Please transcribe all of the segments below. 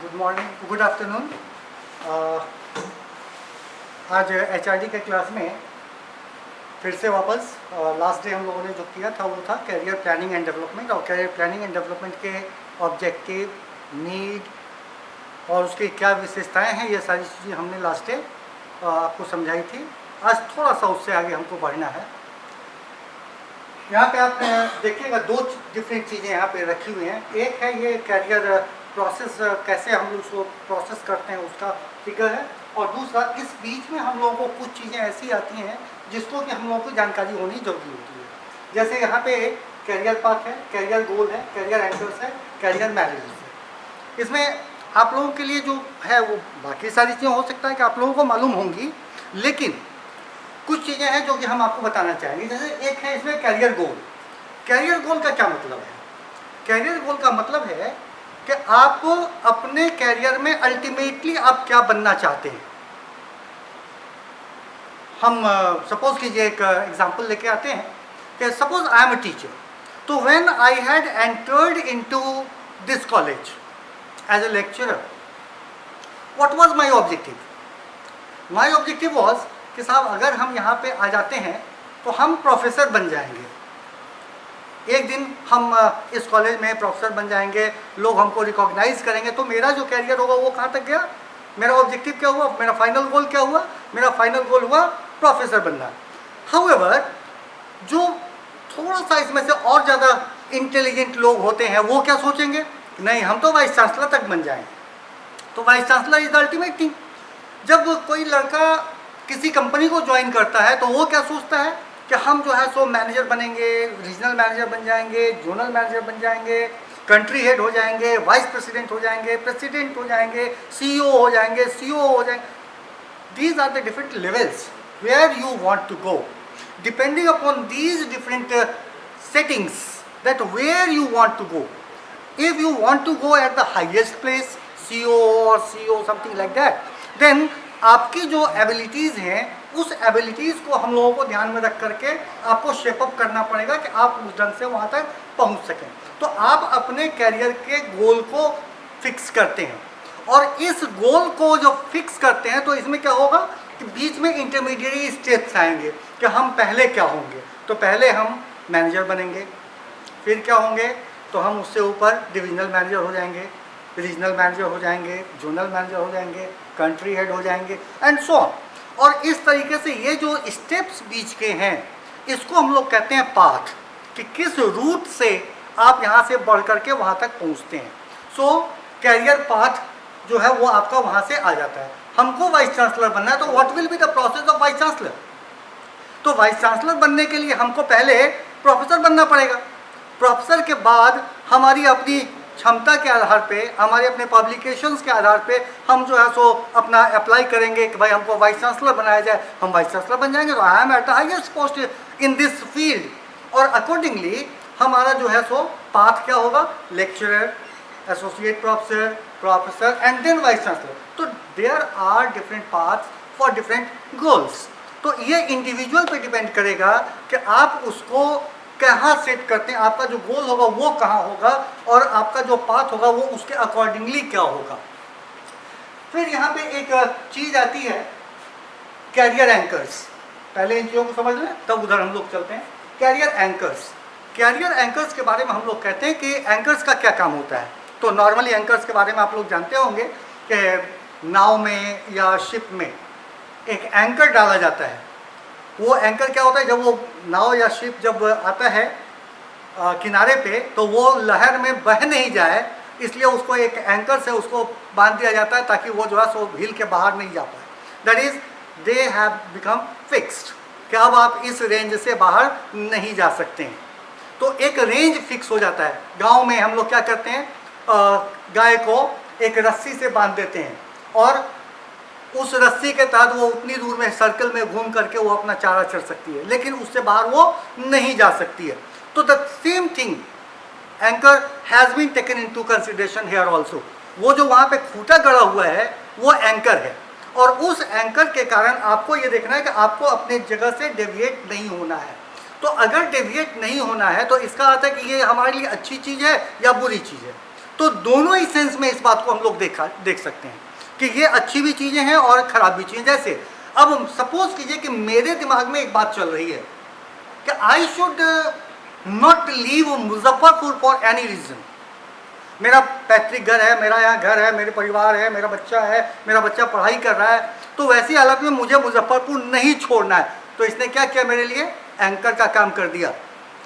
Good morning, good afternoon. आज HRD के class में फिर से वापस लास्ट डे हम लोगों ने जो किया था वो था कैरियर प्लानिंग एंड डेवलपमेंट। और कैरियर प्लानिंग एंड डेवलपमेंट के ऑब्जेक्टिव, नीड और उसकी क्या विशेषताएं हैं, ये सारी चीज़ें हमने लास्ट डे आपको समझाई थी। आज थोड़ा सा उससे आगे हमको बढ़ना है। यहाँ पे आप देखिएगा दो डिफरेंट चीज़ें यहाँ पे रखी हुई हैं। एक है ये कैरियर प्रोसेस, कैसे हम लोग उसको प्रोसेस करते हैं उसका फिगर है, और दूसरा इस बीच में हम लोगों को कुछ चीज़ें ऐसी आती हैं जिसको कि हम लोगों को जानकारी होनी जरूरी होती है। जैसे यहाँ पे कैरियर पाथ है, कैरियर गोल है, कैरियर एंकर्स है, कैरियर मैरिज है। इसमें आप लोगों के लिए जो है वो बाकी सारी चीज़ें हो सकता है कि आप लोगों को मालूम होंगी, लेकिन कुछ चीज़ें हैं जो कि हम आपको बताना चाहेंगे। जैसे एक है इसमें कैरियर गोल। कैरियर गोल का क्या मतलब है? कैरियर गोल का मतलब है कि आप अपने कैरियर में अल्टीमेटली आप क्या बनना चाहते हैं। हम सपोज कीजिए एक एग्जांपल लेके आते हैं कि suppose I am a teacher, तो when I had entered into this college as a lecturer, what was my objective? My objective was कि साहब अगर हम यहाँ पे आ जाते हैं तो हम प्रोफेसर बन जाएंगे। एक दिन हम इस कॉलेज में प्रोफेसर बन जाएंगे, लोग हमको रिकॉग्नाइज करेंगे, तो मेरा जो कैरियर होगा वो कहाँ तक गया? मेरा ऑब्जेक्टिव क्या हुआ? मेरा फाइनल गोल क्या हुआ? मेरा फाइनल गोल हुआ प्रोफेसर बनना। हाउएवर जो थोड़ा सा इसमें से और ज़्यादा इंटेलिजेंट लोग होते हैं वो क्या सोचेंगे? नहीं, हम तो वाइस चांसलर तक बन जाएंगे। तो vice chancellor is the ultimate thing. जब कोई लड़का किसी कंपनी को ज्वाइन करता है तो वो क्या सोचता है कि हम जो है सो मैनेजर बनेंगे, रीजनल मैनेजर बन जाएंगे, जोनल मैनेजर बन जाएंगे, कंट्री हेड हो जाएंगे, वाइस प्रेसिडेंट हो जाएंगे, प्रेसिडेंट हो जाएंगे, सीईओ हो जाएंगे, सीओ हो जाएंगे। These are the different levels where you want to go, depending upon these different settings that where you want to go. If you want to go at the highest place, CEO or CEO something like that, then आपकी जो abilities हैं उस abilities को हम लोगों को ध्यान में रख करके आपको शेप अप करना पड़ेगा कि आप उस ढंग से वहाँ तक पहुँच सकें। तो आप अपने कैरियर के गोल को फिक्स करते हैं, और इस गोल को जो फिक्स करते हैं तो इसमें क्या होगा कि बीच में इंटरमीडिएट स्टेप्स आएंगे कि हम पहले क्या होंगे। तो पहले हम मैनेजर बनेंगे, फिर क्या होंगे तो हम उससे ऊपर डिविजनल मैनेजर हो जाएंगे, रीजनल मैनेजर हो जाएंगे, जोनल मैनेजर हो जाएंगे, कंट्री हेड हो जाएंगे एंड सो ऑन। और इस तरीके से ये जो स्टेप्स बीच के हैं इसको हम लोग कहते हैं पाथ, कि किस रूट से आप यहाँ से बढ़ करके वहाँ तक पहुँचते हैं। सो कैरियर पाथ जो है वो आपका वहाँ से आ जाता है। हमको वाइस चांसलर बनना है, तो what will be the process of vice chancellor? तो वाइस चांसलर बनने के लिए हमको पहले प्रोफेसर बनना पड़ेगा। प्रोफेसर के बाद हमारी अपनी क्षमता के आधार पे, हमारे अपने पब्लिकेशंस के आधार पे हम जो है सो अपना अप्लाई करेंगे कि भाई हमको वाइस चांसलर बनाया जाए। हम वाइस चांसलर बन जाएंगे तो I am at the highest post in this field, और अकॉर्डिंगली हमारा जो है सो पाथ क्या होगा? Lecturer, associate professor, professor and then vice chancellor. तो there are different paths for different goals. तो ये इंडिविजुअल पे डिपेंड करेगा कि आप उसको कहाँ सेट करते हैं, आपका जो गोल होगा वो कहाँ होगा, और आपका जो पाथ होगा वो उसके अकॉर्डिंगली क्या होगा। फिर यहाँ पे एक चीज़ आती है कैरियर एंकर्स। पहले इन चीज़ों को समझ लें तब उधर हम लोग चलते हैं। कैरियर एंकर्स, कैरियर एंकर्स के बारे में हम लोग कहते हैं कि एंकर्स का क्या काम होता है। तो नॉर्मली एंकर्स के बारे में आप लोग जानते होंगे कि नाव में या शिप में एक एंकर डाला जाता है। वो एंकर क्या होता है? जब वो नाव या शिप जब आता है किनारे पे तो वो लहर में बह नहीं जाए, इसलिए उसको एक एंकर से उसको बांध दिया जाता है ताकि वो जो है सो हिल के बाहर नहीं जा पाए। That is they have become fixed, कि अब आप इस रेंज से बाहर नहीं जा सकते हैं। तो एक रेंज फिक्स हो जाता है। गाँव में हम लोग क्या करते हैं, गाय को एक रस्सी से बांध देते हैं, और उस रस्सी के तहत वो उतनी दूर में सर्कल में घूम करके वो अपना चारा चर सकती है, लेकिन उससे बाहर वो नहीं जा सकती है। तो the same thing anchor has been taken into consideration here also. वो जो वहाँ पे खूंटा गड़ा हुआ है वो एंकर है, और उस एंकर के कारण आपको ये देखना है कि आपको अपने जगह से डेविएट नहीं होना है। तो अगर डेविएट नहीं होना है तो इसका अर्थ है कि ये हमारे लिए अच्छी चीज़ है या बुरी चीज़ है। तो दोनों ही सेंस में इस बात को हम लोग देख सकते हैं कि ये अच्छी भी चीज़ें हैं और ख़राब भी चीज़ें। जैसे अब सपोज कीजिए कि मेरे दिमाग में एक बात चल रही है कि I should not leave Muzaffarpur for any reason. मेरा पैतृक घर है, मेरा यहाँ घर है, मेरे परिवार है, मेरा बच्चा पढ़ाई कर रहा है, तो वैसी हालत में मुझे मुजफ्फरपुर नहीं छोड़ना है। तो इसने क्या किया, मेरे लिए एंकर का काम कर दिया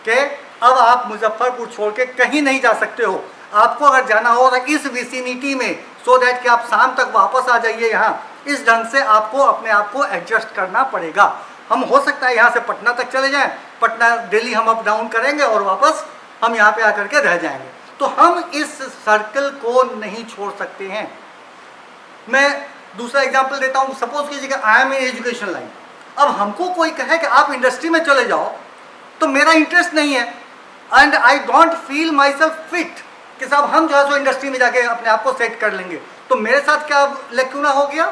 कि अब आप मुजफ्फरपुर छोड़ के कहीं नहीं जा सकते हो। आपको अगर जाना हो तो इस विसिनिटी में, सो दैट कि आप शाम तक वापस आ जाइए यहाँ। इस ढंग से आपको अपने आप को एडजस्ट करना पड़ेगा। हम हो सकता है यहाँ से पटना तक चले जाएं, पटना दिल्ली हम अप डाउन करेंगे और वापस हम यहाँ पे आकर के रह जाएंगे। तो हम इस सर्कल को नहीं छोड़ सकते हैं। मैं दूसरा एग्जांपल देता हूँ। सपोज कीजिए कि I am in education line. अब हमको कोई कहे कि आप इंडस्ट्री में चले जाओ, तो मेरा इंटरेस्ट नहीं है and I don't feel my self fit कि साहब हम जो है सो इंडस्ट्री में जाके अपने आप को सेट कर लेंगे। तो मेरे साथ क्या लेक्यूना हो गया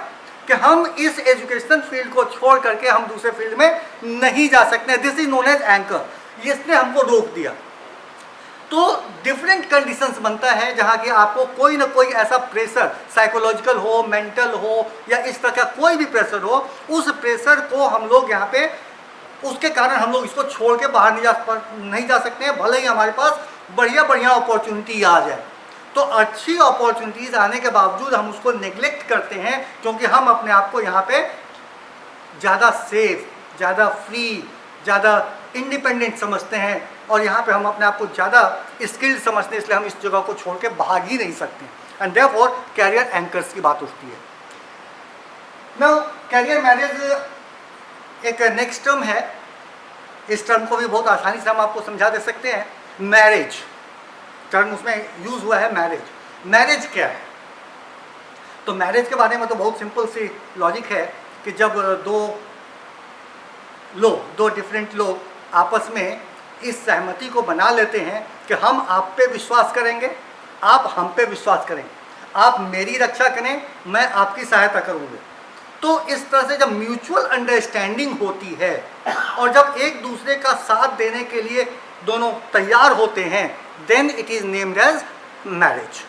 कि हम इस एजुकेशन फील्ड को छोड़ करके हम दूसरे फील्ड में नहीं जा सकते। This is known as anchor. इसने हमको रोक दिया। तो डिफरेंट कंडीशंस बनता है जहाँ कि आपको कोई ना कोई ऐसा प्रेशर, साइकोलॉजिकल हो, मेंटल हो, या इस तरह का कोई भी प्रेशर हो, उस प्रेशर को हम लोग यहाँ पे, उसके कारण हम लोग इसको छोड़ के बाहर नहीं जा सकते हैं, भले ही हमारे पास बढ़िया बढ़िया अपॉर्चुनिटी आ जाए। तो अच्छी अपॉर्चुनिटीज़ आने के बावजूद हम उसको नेग्लेक्ट करते हैं क्योंकि हम अपने आप को यहाँ पे ज़्यादा सेफ, ज़्यादा फ्री, ज़्यादा इंडिपेंडेंट समझते हैं और यहाँ पे हम अपने आप को ज़्यादा स्किल्ड समझते हैं, इसलिए हम इस जगह को छोड़ के भाग ही नहीं सकते। एंड देयरफॉर कैरियर एंकर्स की बात उठती है। नाउ कैरियर मैरिज एक नेक्स्ट टर्म है। इस टर्म को भी बहुत आसानी से हम आपको समझा दे सकते हैं। मैरिज टर्म उसमें यूज़ हुआ है। मैरिज क्या है? तो मैरिज के बारे में तो बहुत सिंपल सी लॉजिक है कि जब दो डिफरेंट लोग आपस में इस सहमति को बना लेते हैं कि हम आप पे विश्वास करेंगे, आप हम पे विश्वास करेंगे, आप मेरी रक्षा करें, मैं आपकी सहायता करूँगी। तो इस तरह से जब म्यूचुअल अंडरस्टैंडिंग होती है और जब एक दूसरे का साथ देने के लिए दोनों तैयार होते हैं, then it is named as marriage.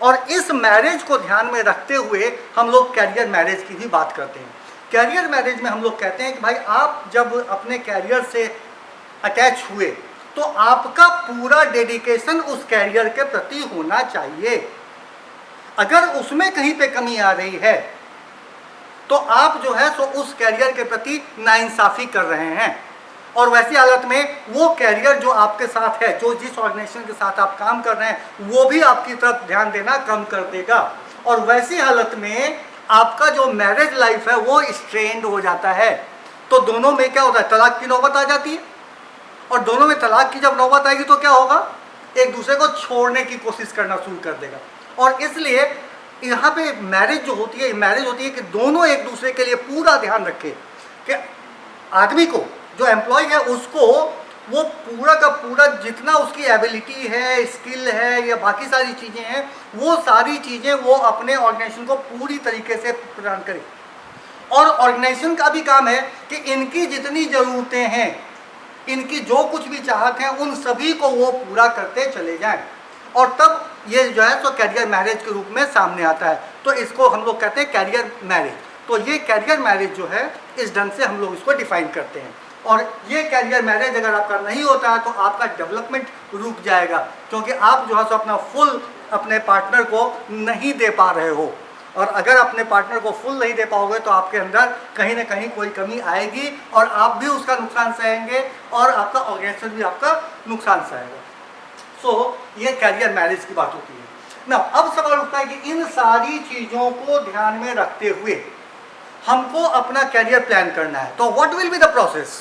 और इस मैरिज को ध्यान में रखते हुए हम लोग कैरियर मैरिज की भी बात करते हैं। कैरियर मैरिज में हम लोग कहते हैं कि भाई आप जब अपने कैरियर से अटैच हुए तो आपका पूरा डेडिकेशन उस कैरियर के प्रति होना चाहिए। अगर उसमें कहीं पे कमी आ रही है तो आप जो है सो उस कैरियर के प्रति नाइंसाफ़ी कर रहे हैं और वैसी हालत में वो कैरियर जो आपके साथ है, जो जिस ऑर्गेनाइजेशन के साथ आप काम कर रहे हैं, वो भी आपकी तरफ ध्यान देना कम कर देगा और वैसी हालत में आपका जो मैरिज लाइफ है वो स्ट्रेंड हो जाता है। तो दोनों में क्या होता है, तलाक की नौबत आ जाती है और दोनों में तलाक की जब नौबत आएगी तो क्या होगा, एक दूसरे को छोड़ने की कोशिश करना शुरू कर देगा। और इसलिए यहाँ पे मैरिज जो होती है कि दोनों एक दूसरे के लिए पूरा ध्यान रखें कि आदमी को, जो एम्प्लॉय है, उसको वो पूरा का पूरा जितना उसकी एबिलिटी है, स्किल है या बाकी सारी चीज़ें हैं, वो सारी चीज़ें वो अपने ऑर्गेनाइजेशन को पूरी तरीके से प्रदान करे। और ऑर्गेनाइजेशन का भी काम है कि इनकी जितनी ज़रूरतें हैं, इनकी जो कुछ भी चाहत है, उन सभी को वो पूरा करते चले जाएं। और तब ये जो है तो कैरियर मैरिज के रूप में सामने आता है। तो इसको हम लोग कहते हैं कैरियर मैरिज। तो ये कैरियर मैरिज जो है, इस ढंग से हम लोग इसको डिफाइन करते हैं। और ये कैरियर मैरिज अगर आपका नहीं होता है तो आपका डेवलपमेंट रुक जाएगा क्योंकि आप जो है सो अपना फुल अपने पार्टनर को नहीं दे पा रहे हो। और अगर अपने पार्टनर को फुल नहीं दे पाओगे तो आपके अंदर कहीं ना कहीं कोई कमी आएगी और आप भी उसका नुकसान सहेंगे और आपका ऑर्गेनाइजेशन भी आपका नुकसान सहेगा। सो ये कैरियर मैरिज की बात होती है ना। अब सवाल उठता है कि इन सारी चीज़ों को ध्यान में रखते हुए हमको अपना कैरियर प्लान करना है। तो what will be the process?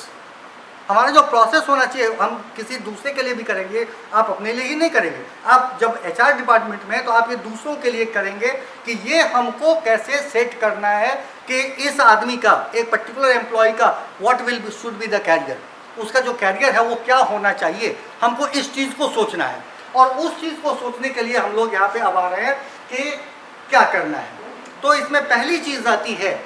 हमारा जो प्रोसेस होना चाहिए, हम किसी दूसरे के लिए भी करेंगे, आप अपने लिए ही नहीं करेंगे। आप जब एचआर डिपार्टमेंट में, तो आप ये दूसरों के लिए करेंगे कि ये हमको कैसे सेट करना है कि इस आदमी का, एक पर्टिकुलर एम्प्लॉय का what will be should be the career, उसका जो कैरियर है वो क्या होना चाहिए। हमको इस चीज़ को सोचना है और उस चीज़ को सोचने के लिए हम लोग यहाँ पे अब आ रहे हैं कि क्या करना है। तो इसमें पहली चीज़ आती है,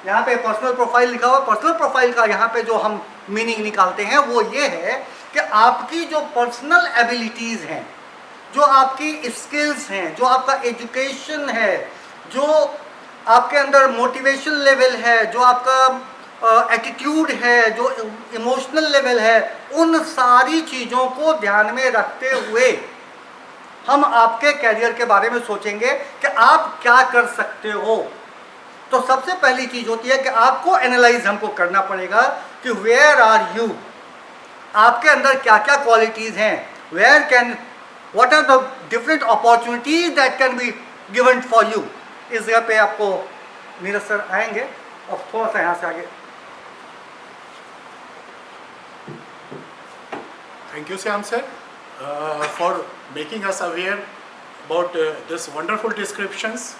यहाँ पे पर्सनल प्रोफाइल लिखा हुआ। पर्सनल प्रोफाइल का यहाँ पे जो हम मीनिंग निकालते हैं वो ये है कि आपकी जो पर्सनल एबिलिटीज़ हैं, जो आपकी स्किल्स हैं, जो आपका एजुकेशन है, जो आपके अंदर मोटिवेशन लेवल है, जो आपका एटीट्यूड है, जो इमोशनल लेवल है, उन सारी चीज़ों को ध्यान में रखते हुए हम आपके कैरियर के बारे में सोचेंगे कि आप क्या कर सकते हो। तो सबसे पहली चीज़ होती है कि आपको एनालाइज हमको करना पड़ेगा कि वेयर आर यू, आपके अंदर क्या क्या क्वालिटीज़ हैं, what are the different opportunities that can be given for you. इस जगह पे आपको नीरज सर आएंगे और थोड़ा सा यहाँ से आगे। Thank you, Syam sir, for making us aware about this wonderful descriptions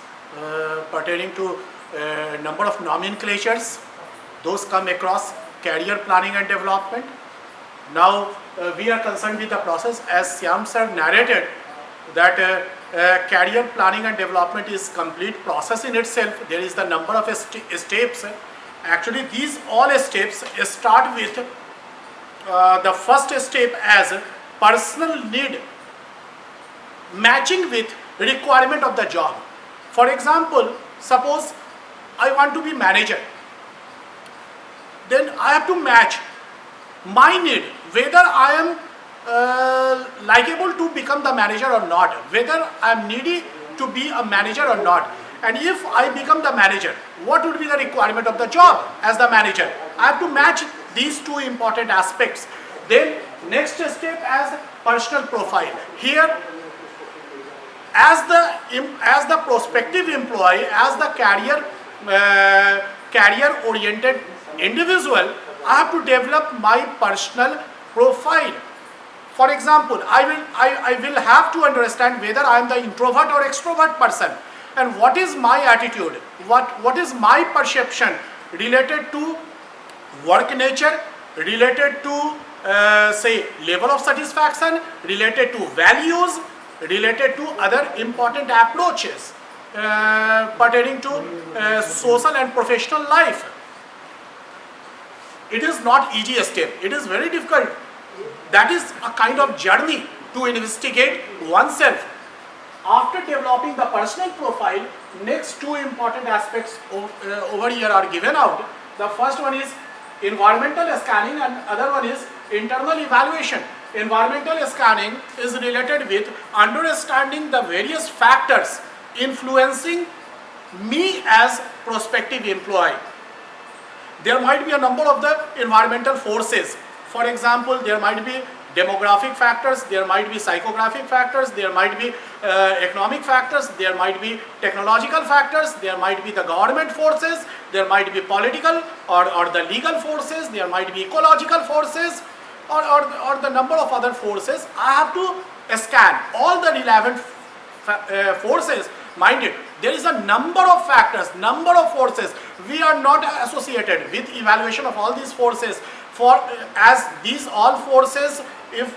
pertaining to number of nomenclatures. Those come across career planning and development. Now we are concerned with the process, as Syam sir narrated that career planning and development is complete process in itself. There is the number of steps. Actually, these all steps start with the first step as personal need matching with requirement of the job. For example, suppose I want to be manager, then I have to match my need, whether I am likable to become the manager or not, whether I am needy to be a manager or not. And if I become the manager, what would be the requirement of the job as the manager? I have to match these two important aspects. Then next step as personal profile. Here, as the prospective employee, as the career oriented individual, I have to develop my personal profile. For example, I will have to understand whether I am the introvert or extrovert person, and what is my attitude, what is my perception related to work nature, related to say level of satisfaction, related to values, related to other important approaches pertaining to social and professional life. It is not easy step, it is very difficult. That is a kind of journey to investigate oneself. After developing the personal profile, next two important aspects over here are given out. The first one is environmental scanning and other one is internal evaluation. Environmental scanning is related with understanding the various factors influencing me as prospective employee. There might be a number of the environmental forces. For example, there might be demographic factors, there might be psychographic factors, there might be economic factors, there might be technological factors, there might be the government forces, there might be political or the legal forces, there might be ecological forces or the number of other forces. I have to scan all the relevant forces. Mind it, there is a number of factors, number of forces. We are not associated with evaluation of all these forces. For as these all forces, if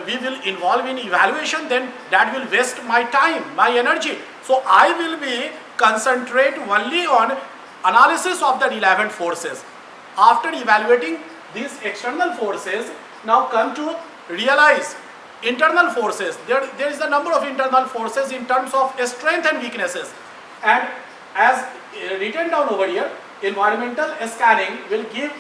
we will involve in evaluation, then that will waste my time, my energy. So I will be concentrate only on analysis of the relevant forces. After evaluating these external forces, now come to realize internal forces. There is a number of internal forces in terms of strength and weaknesses. And as written down over here, environmental scanning will give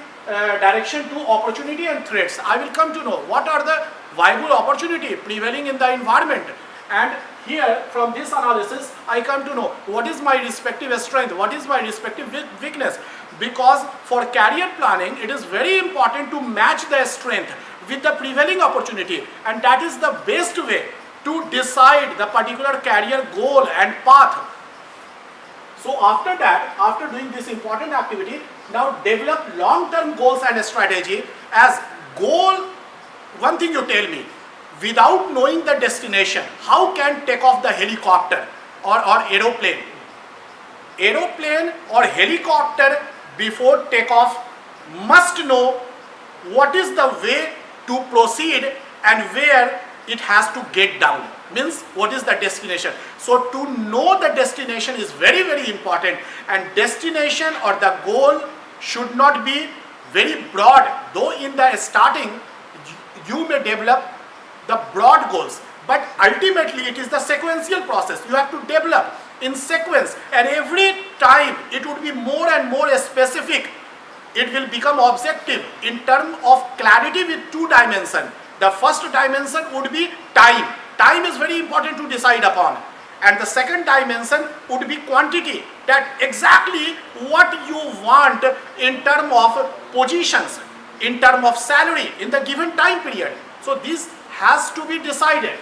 direction to opportunity and threats. I will come to know what are the viable opportunity prevailing in the environment, and here from this analysis I come to know what is my respective strength, what is my respective weakness. Because for career planning it is very important to match the strength with the prevailing opportunity, and that is the best way to decide the particular career goal and path. So after that, after doing this important activity, now develop long-term goals and strategy. As goal, one thing you tell me, without knowing the destination, how can take off the helicopter or aeroplane? Aeroplane or helicopter before takeoff must know what is the way to proceed and where it has to get down. Means what is the destination. So to know the destination is very, very important, and destination or the goal should not be very broad. Though in the starting you may develop the broad goals, But ultimately it is the sequential process. You have to develop in sequence, and every time it would be more and more specific. It will become objective in terms of clarity with two dimensions. The first dimension would be time. Time is very important to decide upon. And the second dimension would be quantity, that exactly what you want in terms of positions, in terms of salary in the given time period. So this has to be decided.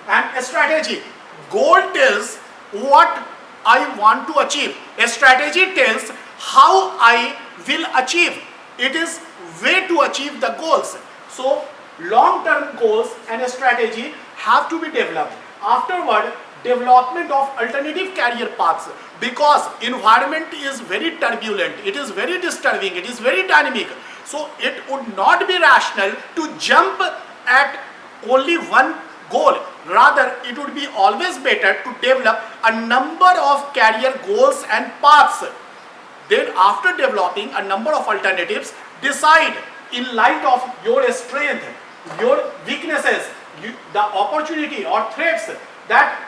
And a strategy. Goal tells what I want to achieve. A strategy tells how I will achieve. It is way to achieve the goals. So long-term goals and a strategy have to be developed. Afterward, development of alternative career paths, because environment is very turbulent, it is very disturbing, it is very dynamic. So it would not be rational to jump at only one goal. Rather, it would be always better to develop a number of career goals and paths. Then after developing a number of alternatives, decide in light of your strength, your weaknesses, the opportunity or threats, that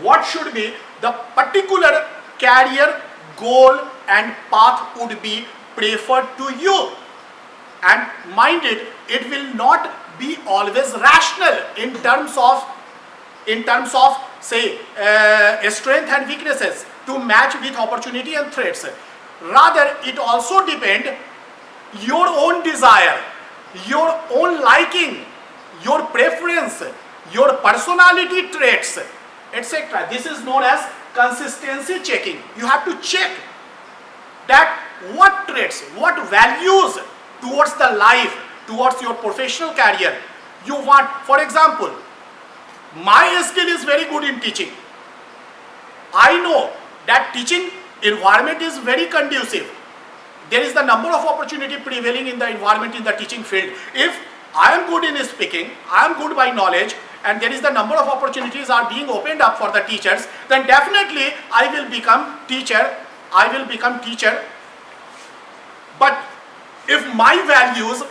what should be the particular career goal and path would be preferred to you. And mind it, it will not be always rational in terms of say strength and weaknesses to match with opportunity and threats. Rather, it also depends your own desire, your own liking, your preference, your personality traits, etc. This is known as consistency checking. You have to check that what traits, what values towards the life, towards your professional career you want. For example, my skill is very good in teaching. I know that teaching environment is very conducive. There is the number of opportunity prevailing in the environment in the teaching field. If I am good in speaking, I am good by knowledge, and there is the number of opportunities are being opened up for the teachers, then definitely I will become teacher. But if my values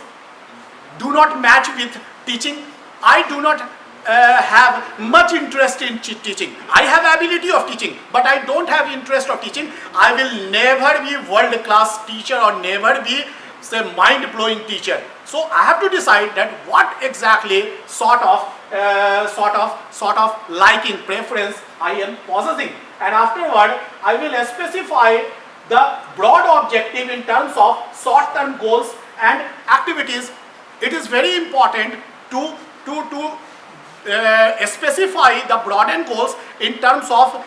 do not match with teaching, I do not have much interest in teaching. I have ability of teaching, but I don't have interest of teaching. I will never be world-class teacher or never be say mind-blowing teacher. So I have to decide that what exactly sort of liking, preference I am possessing, and afterward I will specify the broad objective in terms of short-term goals and activities. It is very important to specify the broadened goals in terms of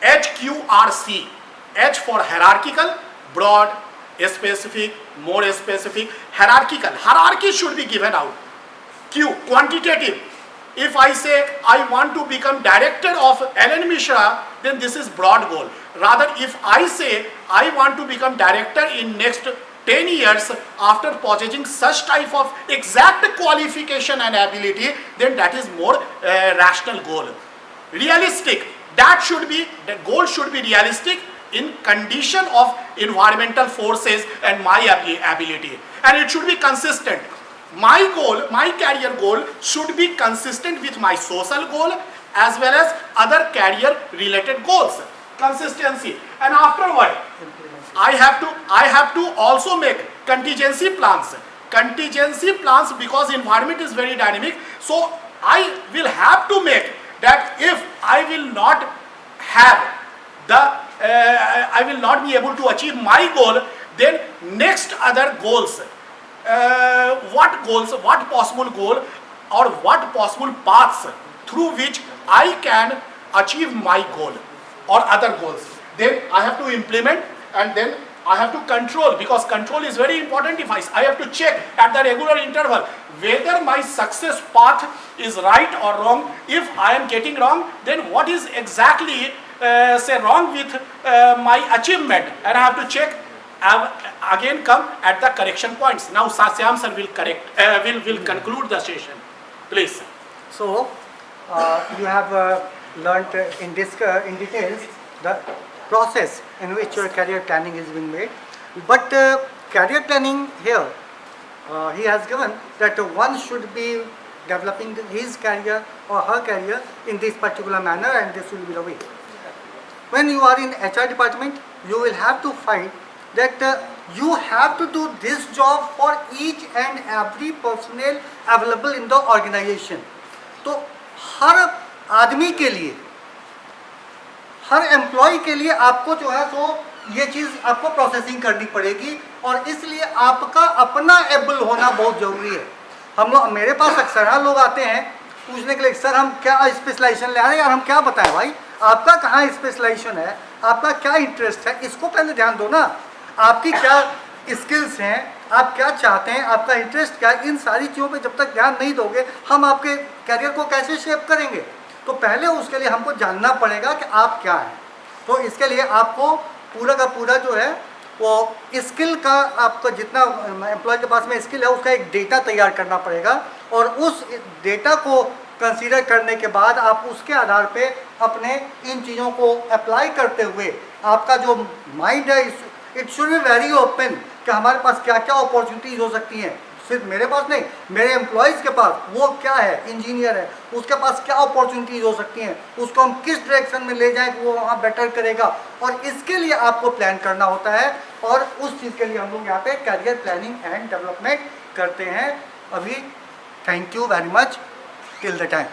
HQRC. H for hierarchical, broad, specific, more specific, hierarchical. Hierarchy should be given out. Q, quantitative. If I say I want to become director of Ellen Mishra, then this is broad goal. Rather, if I say I want to become director in next 10 years after possessing such type of exact qualification and ability, then that is more rational goal. Realistic, the goal should be realistic in condition of environmental forces and my ability, and it should be consistent. My goal, my career goal should be consistent with my social goal as well as other career related goals. Consistency. And afterward, I have to also make contingency plans. Contingency plans, because environment is very dynamic. So I will have to make that if I will not have I will not be able to achieve my goal, then next other goals. What possible goal or what possible paths through which I can achieve my goal or other goals. Then I have to implement, and then I have to control, because control is very important. If I have to check at the regular interval whether my success path is right or wrong. If I am getting wrong, then what is exactly wrong with my achievement, and I have to check. Again come at the correction points. Now Syam sir will will conclude the session, please. So you have learnt in details the process in which your career planning is being made, but career planning here he has given that one should be developing his career or her career in this particular manner, and this will be the way. When you are in HR department, you will have to find that you have to do this job for each and every personnel available in the organization. तो हर आदमी के लिए, हर employ के लिए आपको जो है सो ये चीज़ आपको प्रोसेसिंग करनी पड़ेगी, और इसलिए आपका अपना एबल होना बहुत ज़रूरी है। हम लोग, मेरे पास अक्सर लोग आते हैं पूछने के लिए, सर हम क्या स्पेशलाइजेशन ले आ रहे हैं, यार हम क्या बताएं भाई, आपका कहाँ स्पेशलाइजेशन है, आपका क्या इंटरेस्ट है, इसको पहले ध्यान दो ना। आपकी क्या स्किल्स हैं, आप क्या चाहते हैं, आपका इंटरेस्ट क्या है, इन सारी चीज़ों पे जब तक ध्यान नहीं दोगे हम आपके करियर को कैसे शेप करेंगे। तो पहले उसके लिए हमको जानना पड़ेगा कि आप क्या हैं। तो इसके लिए आपको पूरा का पूरा जो है वो स्किल का, आपका जितना एम्प्लॉय के पास में स्किल है उसका एक डेटा तैयार करना पड़ेगा, और उस डेटा को कंसीडर करने के बाद आप उसके आधार पे अपने इन चीज़ों को अप्लाई करते हुए आपका जो माइंड है it should be very open कि हमारे पास क्या क्या अपॉर्चुनिटीज़ हो सकती हैं। सिर्फ मेरे पास नहीं, मेरे एम्प्लॉयज़ के पास वो क्या है, इंजीनियर है, उसके पास क्या अपॉर्चुनिटीज़ हो सकती हैं, उसको हम किस डायरेक्शन में ले जाएं कि वो वहाँ बेटर करेगा, और इसके लिए आपको प्लान करना होता है। और उस चीज़ के लिए हम लोग यहाँ पे करियर प्लानिंग एंड डेवलपमेंट करते हैं। अभी thank you very much till the time.